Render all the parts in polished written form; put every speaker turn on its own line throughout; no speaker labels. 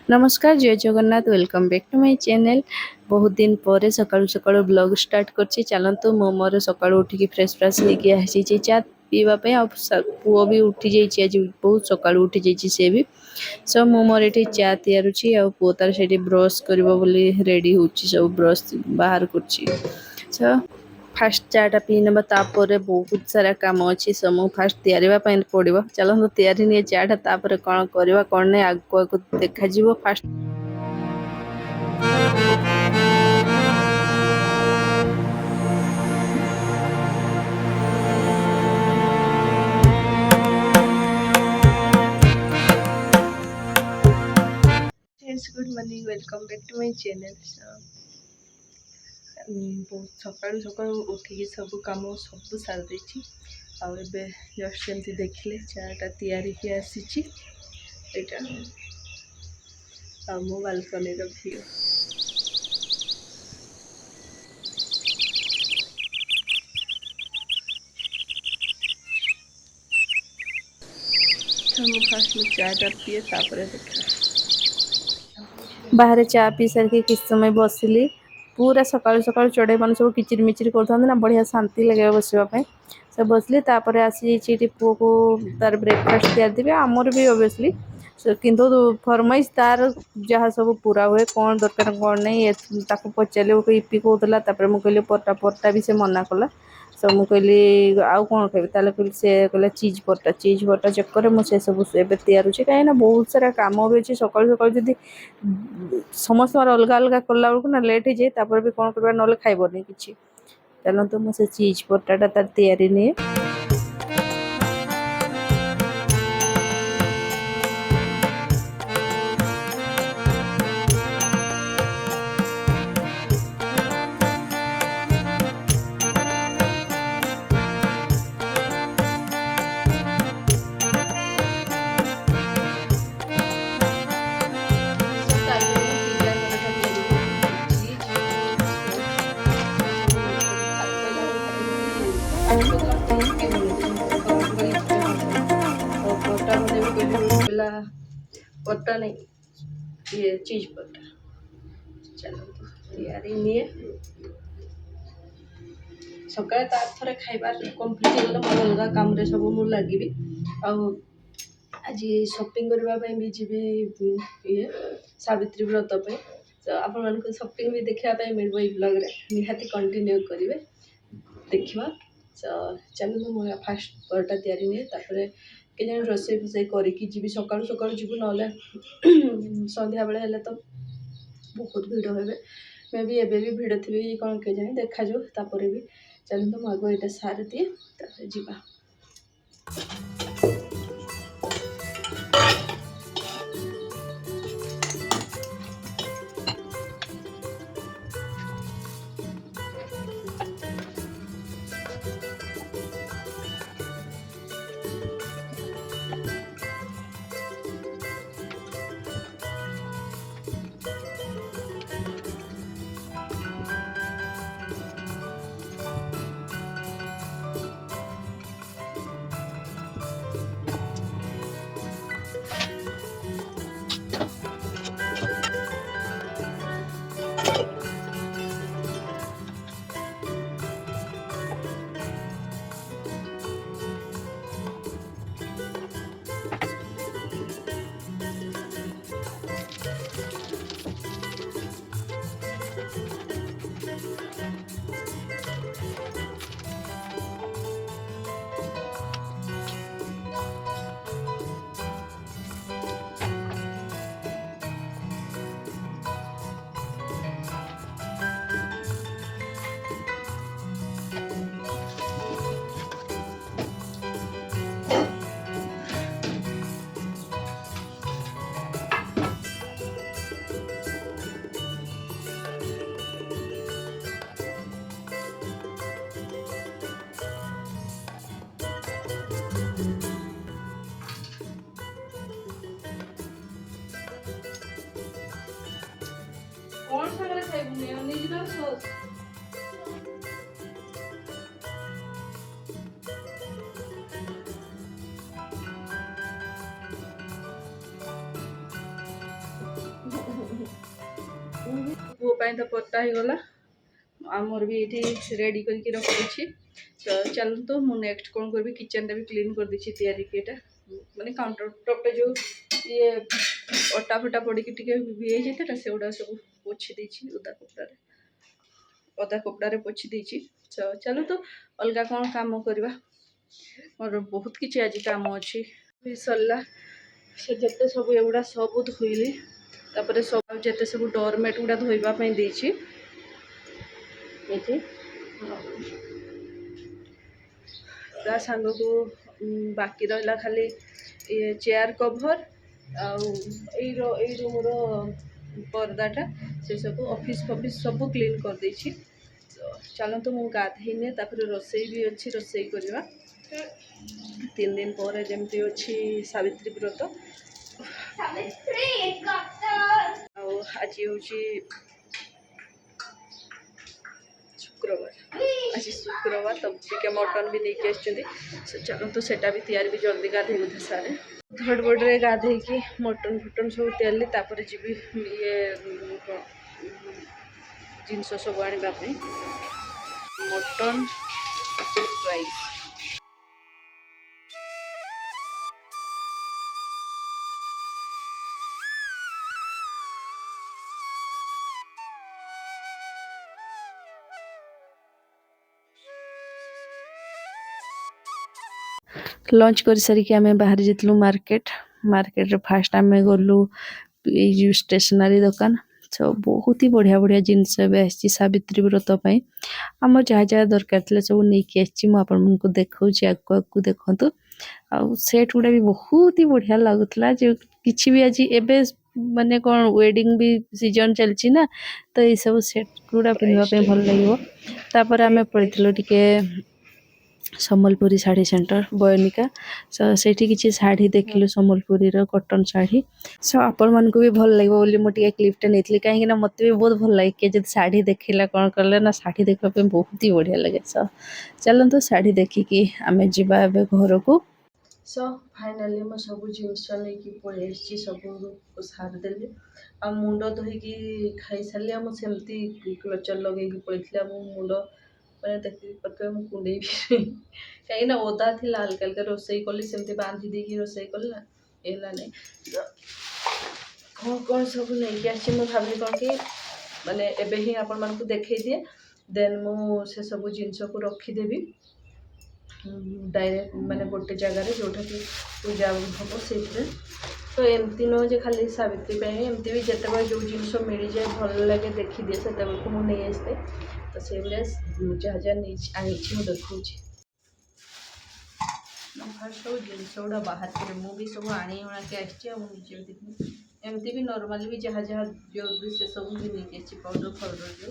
नमस्कार जय Jagannath welcome back to my channel. बहुत दिन पर सकाळु सकाळु ब्लॉग स्टार्ट करछि। चलंतु मो मोर सकाळु उठिकी फ्रेश फ्रेश लेके आसी चा पीवा पे। आ पुओ भी उठी जाइछि, आज बहुत सकाळु उठी जाइछि से भी। सो मो मोर एठी चा तयारुछि आ पुओ तार सेठी ब्रश करबो बोली रेडी होछि, सब ब्रश बाहर करछि। सो फास्ट चाटा पी नबा तापर बहुत सारा काम अच्छी समूह फास्ट तैयारीबा पड़ो। चलो तैयारी नहीं चाटा तापर कौन करवा कौन नहीं आगु आगु देखा fast good morning welcome back to my channel. बहुत सकाळु सकाळु उठिकी सब कम सब सारी देछि। जस्ट सेमती देखिले चाटा तैयारी की आसी मो बालकनी व्यू। फास्ट में चाटा पिए तापर देखा बाहर चा पी सारिक किस समय बसिली। पूरा सकाळु सकाळु चढ़ई मान सब किचिर मिचिर करते बढ़िया शांति लगे बसवाई। सब बसली तापर आसी पुओ को तार ब्रेकफास्ट तैयार देवी आमर भी ओबियसली, किंतु फरमाइश तार जहाँ सब पूरा हुए कौन दरकार कौन नहीं पचारे इपी कहला। मुझे परटा भी से मना कला। सो मुझे आउ कौन खाई कहली से कहला चीज परटा चक्कर मुझे सब तैयार कहीं बहुत सारा कम भी अच्छे। सकाल सकाल जब समस्त अलग अलग कला बेलू ना लेट हो जाए भी कौन करवा ना खाइबनी कि। चलते मुझे चीज परटाटा तार तैयारी नहीं। पट्टा नहीं ये चीज पट्टा। चलो तैयारी नहीं सकाଳେ तार खाइबार कंप्लीट हो गला। अलग काम रे सब मु लगी आज शॉपिंग करने भी जी ये सावित्री व्रत पे। तो आप शॉपिंग भी देखा मिल ब्लॉग रे निहाती कंटिन्यू करेंगे देखा। चलो मुझे फास्ट परटा तैयारी नहीं के जान रोसे फुसे करके जी सकाल सकाल जीव ना संध्या बेले तो बहुत भिड़ हे। मे भी एबे भी भिड़ थी कौन के जानी देखा जापर भी। चलते तो आगे यहाँ सारी दिए जीवा। कौन सा मेयोनीज ना सॉस पुओ तो पता ही गला आमर भी ये रेडी करके रखी। तो चलते मुझे नेक्स्ट कौन करी किचन भी क्लीन कर दी तैयारी माने काउंटर टॉप जो ये अटा फटा पड़ी टे जाता से गुड़ा सब पोछी देती ओदा कपड़े पोछी देती। तो चलो तो अलग कौन काम करवा मोर बहुत किसी आज कम अच्छी सरला से जिते सब एगुड़ा सब धोइली तापर सब जिते सब डोरमेट गुड़ा धोइबापी देती ये ता सांग को बाकी रहा खाली ये चेयर कभर आई रूम पर्दाटा से सब ऑफिस फॉफिस सब क्लीन कर देछि। तो चलो तो मुझे गाधेने रोसई भी अच्छी रोसई करवा 3 दिन पर जमती अच्छी सावित्री व्रत आज हूँ शुक्रवार आज शुक्रवार तब टे मटन भी नहीं आसुँच चलो तो सेटा भी तैयारी भी जल्दी गाधे गुधे सारे धड़बड़े गाधे कि मटन फटन सब तैयारी जी ये जिनस सब आने मटन राइस लंच कर सारिक आम बाहर जाइलु मार्केट फास्ट आम गलु ये स्टेशनरी दुकान सब बहुत ही बढ़िया बढ़िया जिनस आसी सावित्री व्रत आम जहाँ जहाँ दरकार थी सब नहीं आपको देखा आगू देखु सेट गुड़ा भी बहुत ही बढ़िया लगुला जो किसी भी आज एबे माने कौन वेडिंग भी सीजन चलची ना तो ये सब सेट गुड़ा पिंधवाई भल लगे आम पड़े टे सम्बलपुरी साड़ी सेंटर बयनिका से किसी शाढ़ी देखिलु सम्बलपुरी कॉटन शाढ़ी सो आपण मन को भी भल लगे बोली मुझे क्लिपटे नहीं कहीं मत भी बहुत भल लगे किए जब शाढ़ी देखला कौन कले ना शाढ़ी देखापी बहुत ही बढ़िया लगे। सो चलते शाढ़ी देखिकी आम जा घर को सो फाइनाली मैं सब जिनस नहीं पलि सब सारिदेली आ मुंड धोईकी खाई सारे मुझे क्लचर लगे पड़े मुंड मैंने देखिए पता मुझे कुंडे भी कहीं ओदा थी हल्का हल्का रोसई कली सेमती बांधी देकी रोसई कली ना एला नहीं कौन कौन सब नहीं आसी मुझे भावी कौन कि माने एबे ही आपण मानकु देखई दिए देन मु से सब जिनस को रखीदेवी डायरेक्ट माने गोटे जगार जोटा कि पूजा हम से तो एमती नुह जे खाली सावित्री एमती भी जिते जो जिनस मिल जाए भल लगे देखी दिए से मुझे आसते तो से जहाँ जहाँ आनी देखा फास्ट सब जिनस गुड़ा बाहर कर भी सब आनी उड़ा के आसमती एमती भी नॉर्मली भी जहाँ जहाँ जो भी से सब भी नहीं आसी पाउडर फाउडर जो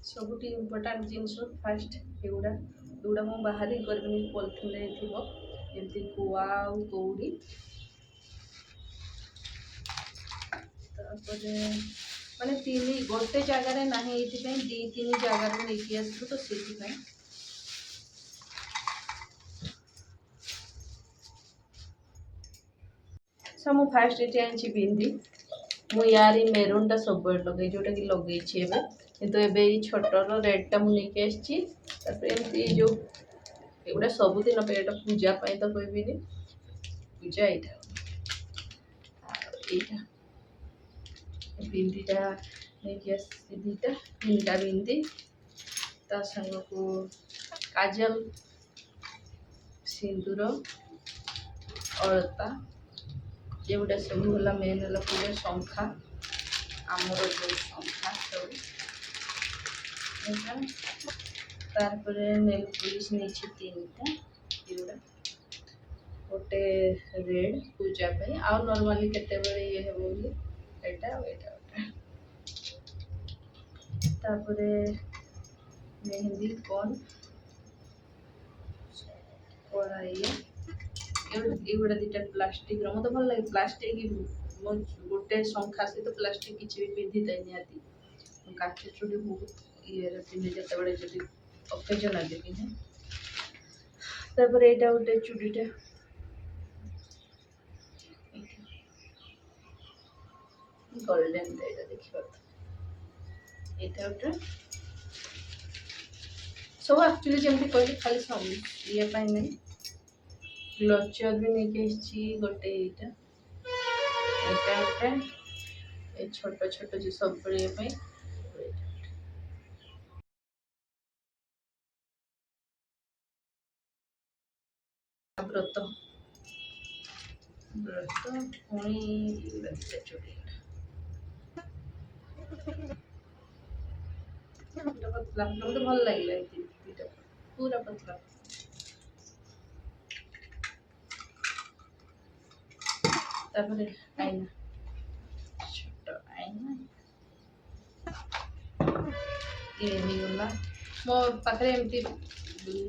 सब इम्पोर्टाट जिनस फास्ट एगुड़ा जोड़ा मुझे बाहर ही करनी पॉलिथिन थी कुआ कौड़ी माने तीन गोटे जगार ना ये दी तीन जगार नहीं आसू तो से मुझे फास्ट ये आनी बिंदी मुझे यार मेरून सब लगे जोटा कि लगे किंतु एबे छोटर रेडटा मुझे आमती जो एगुड़ा सबुदिन पेट पूजा तो कहबी पूजा यहाँ बिंदीटा नहीं आसी दीटा 3टा बिंदी ता संग को काजल सिंदूर अलता ये गुटा सब होला मेन है पूरा शंखा आमर जो शंखा सब तार नेल पॉलिश नहीं 3टा ये गोटे रेड पूजा आ नॉर्मली केते ये हे बोली एटा तापरे मेहंदी कौन ये ଏଇଗୁଡ଼ା ଦୁଇଟା ପ୍ଲାଷ୍ଟିକ୍ର ମୋତେ ଭଲ ଲାଗେ ପ୍ଲାଷ୍ଟିକ୍ ଗୋଟେ ଶଙ୍ଖା ସହିତ ପ୍ଲାଷ୍ଟିକ୍ କିଛି ବି ପିନ୍ଧିଥାଏ ନିହାତି କାଠ ଚୁଡ଼ି ବହୁତ ଇଏରେ ପିନ୍ଧେ ଯେତେବେଳେ ଯଦି ଅକେଜନ୍ ଆଗେ ପିନ୍ଧେ। ତାପରେ ଏଇଟା ଗୋଟେ ଚୁଡ଼ିଟା ଗୋଲ୍ଡେନ୍ ଏଇଟା ଦେଖିବା ଏଇଟା ଗୋଟେ ସବୁ ଆକ୍ଚୁଆଲି ଯେମିତି କହିଲି ଖାଲି ସବୁ ଇଏ ପାଇଁ ନାହିଁ କ୍ଲଚର୍ ବି ନେଇକି ଆସିଛି ଗୋଟେ ଏଇଟା ଗୋଟେ ଏ ଛୋଟ ଛୋଟ ଯେ ସବୁବେଳେ ଇଏ ପାଇଁ ବ୍ରତ ପୁଣି ଚୁଡ଼ି ପତଲା ମୋତେ ଭଲ ଲାଗିଲା ଦୁଇଟା ପୁରା ପତଲା ତାପରେ ଆଇନା ଛୋଟ ଆଇନା ଇଏ ହେଇଗଲା ମୋ ପାଖରେ ଏମିତି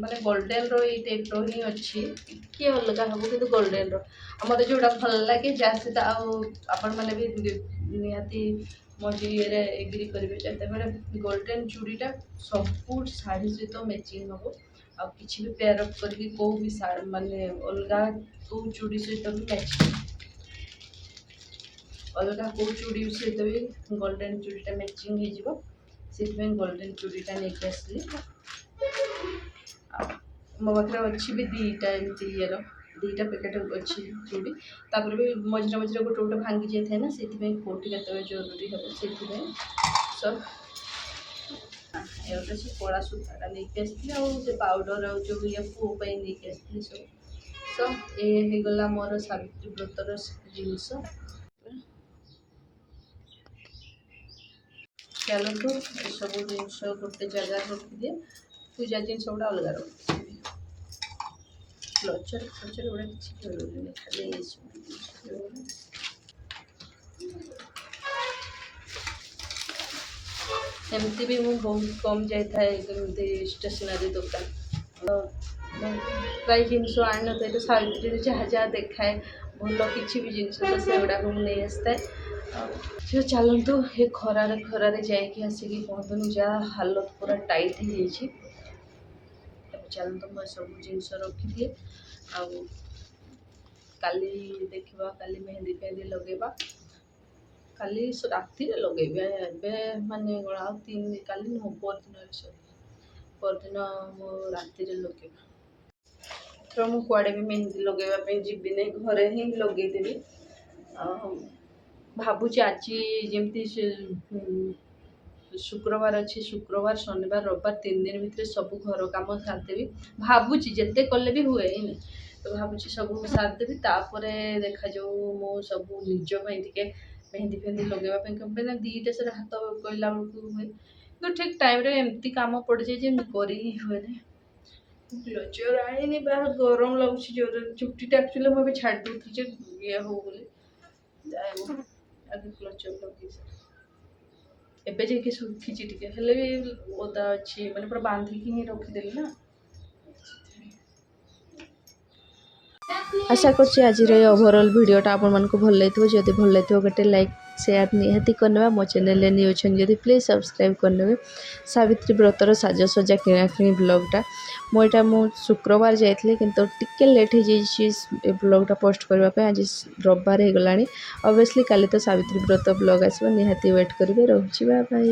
ମାନେ ଗୋଲ୍ଡେନ୍ର ଏଇ ଟାଇପ୍ର ହିଁ ଅଛି ଟିକେ ଅଲଗା ହେବ କିନ୍ତୁ ଗୋଲ୍ଡେନ୍ର ଆଉ ମୋତେ ଯେଉଁଟା ଭଲ ଲାଗେ ଯାହା ସହିତ ଆଉ ଆପଣମାନେ ବି ନିହାତି ମୋ ଇଏରେ ଏଗ୍ରି କରିବେ ଯେତେବେଳେ ଗୋଲ୍ଡେନ୍ ଚୁଡ଼ିଟା ସବୁ ଶାଢ଼ୀ ସହିତ ମ୍ୟାଚିଂ ହେବ ଆଉ କିଛି ବି ପେୟାର୍ ଅପ୍ କରିକି କେଉଁ ବି ମାନେ ଅଲଗା କେଉଁ ଚୁଡ଼ି ସହିତ ବି ମ୍ୟାଚିଂ ଅଲଗା କେଉଁ ଚୁଡ଼ି ସହିତ ବି ଗୋଲ୍ଡେନ୍ ଚୁଡ଼ିଟା ମ୍ୟାଚିଂ ହେଇଯିବ ସେଥିପାଇଁ ଗୋଲ୍ଡେନ୍ ଚୁଡ଼ିଟା ନେଇକି ଆସିଲି। ଆଉ ମୋ ପାଖରେ ଅଛି ବି ଦୁଇଟା ଏମିତି ଇଏର ଦୁଇଟା ପ୍ୟାକେଟ୍ ଅଛି ଚୁଡ଼ି ତାପରେ ବି ମଝିରେ ମଝିରେ ଗୋଟେ ଗୋଟେ ଭାଙ୍ଗି ଯାଇଥାଏ ନା ସେଥିପାଇଁ କେଉଁଠି କେତେବେଳେ ଜରୁରୀ ହେବ ସେଥିପାଇଁ ସବ ଗୋଟେ ସେ କଳା ସୂତାଟା ନେଇକି ଆସିଥିଲି ଆଉ ସେ ପାଉଡ଼ର ଆଉ ଯେଉଁ ଇଏ ପୁଅ ପାଇଁ ନେଇକି ଆସିଥିଲି ସବୁ ଏ ହେଇଗଲା ମୋର ସାବିତ୍ରୀ ବ୍ରତର ଜିନିଷ। ଚାଲନ୍ତୁ ଏସବୁ ଜିନିଷ ଗୋଟେ ଜାଗାରେ ରଖିଦିଏ ପୂଜା ଜିନିଷ ଗୁଡ଼ା ଅଲଗା ରଖିଦିଏ କ୍ଲଚର୍ ଗୁଡ଼ା କିଛି ଜରୁରୀ ଖାଲି ଏସବୁ ଏମିତି ବି ମୁଁ ବହୁତ କମ୍ ଯାଇଥାଏ ଏମିତି ଷ୍ଟେସନାରୀ ଦୋକାନ ପ୍ରାୟ ଜିନିଷ ଆଣିନଥାଏ ତ ସାବିତ୍ରୀରେ ଯାହା ଯାହା ଦେଖାଏ ଭଲ କିଛି ବି ଜିନିଷ ତ ସେଗୁଡ଼ାକୁ ମୁଁ ନେଇ ଆସିଥାଏ ଆଉ ଚାଲନ୍ତୁ ଏ ଖରାରେ ଯାଇକି ଆସିକି ପହଞ୍ଚୁନି ଯାହା ହାଲତ ପୁରା ଟାଇଟ୍ ହେଇଯାଇଛି ଚାଲନ୍ତୁ ମୁଁ ସବୁ ଜିନିଷ ରଖିଦିଏ ଆଉ କାଲି ଦେଖିବା କାଲି ମେହେନ୍ଦି ଲଗେଇବା କାଲି ରାତିରେ ଲଗେଇବି ଏବେ ମାନେ ଆଉ କାଲି ନୁହଁ ପରଦିନ ମୁଁ ରାତିରେ ଲଗେଇବା ଏଥର ମୁଁ କୁଆଡ଼େ ବି ମେହେନ୍ଦି ଲଗେଇବା ପାଇଁ ଯିବି ନାହିଁ ଘରେ ହିଁ ଲଗେଇଦେବି ଆଉ ଭାବୁଛି ଆଜି ଯେମିତି ଶୁକ୍ରବାର ଅଛି ଶୁକ୍ରବାର ଶନିବାର ରବିବାର 3 ଦିନ ଭିତରେ ସବୁ ଘର କାମ ସାରିଦେବି ଭାବୁଛି ଯେତେ କଲେ ବି ହୁଏନି ତ ଭାବୁଛି ସବୁ ସାରିଦେବି ତାପରେ ଦେଖାଯାଉ ମୁଁ ସବୁ ନିଜ ପାଇଁ ଟିକେ ମେହେନ୍ଦି ଲଗେଇବା ପାଇଁ କାହିଁକି ନା ଦୁଇଟା ସାରା ହାତ କହିଲା ବେଳକୁ ହୁଏ କିନ୍ତୁ ଠିକ୍ ଟାଇମ୍ରେ ଏମିତି କାମ ପଡ଼ିଯାଏ ଯେ କରି ହିଁ ହୁଏନି କ୍ଲଚର୍ ଆଣିନି ବାହାର ଗରମ ଲାଗୁଛି ଜୋରରେ ଚୁଟିଟା ଆକ୍ଚୁଆଲି ମୁଁ ଏବେ ଛାଡ଼ି ଦେଉଥିଲି ଯେ ଇଏ ହଉ ବୋଲି ଆଗେ କ୍ଲଚର୍ ଲଗେଇଛି ଏବେ ଯାଇକି ଶୁଖିଛି ଟିକେ ହେଲେ ବି ଓଦା ଅଛି ମାନେ ପୁରା ବାନ୍ଧିକି ହିଁ ରଖିଦେଲି ନା आशा करछि आज ओवरऑल वीडियोटा आपको भल लगे जदि भल लगे गोटे लाइक शेयर निहाती करने मो चैनल न्यू अच्छे प्लीज सब्सक्राइब करने सावित्री व्रतर साजसजा किणाकिणी ब्लॉगटा मोटा मु शुक्रवार जाइए किंतु टिके लेट हो ब्लॉगटा पोस्ट करने आज रविवार हो गला ऑब्वियसली काली तो सावित्री व्रत ब्लॉग आसो निहाती वेट करेंगे रोची बाय बाय।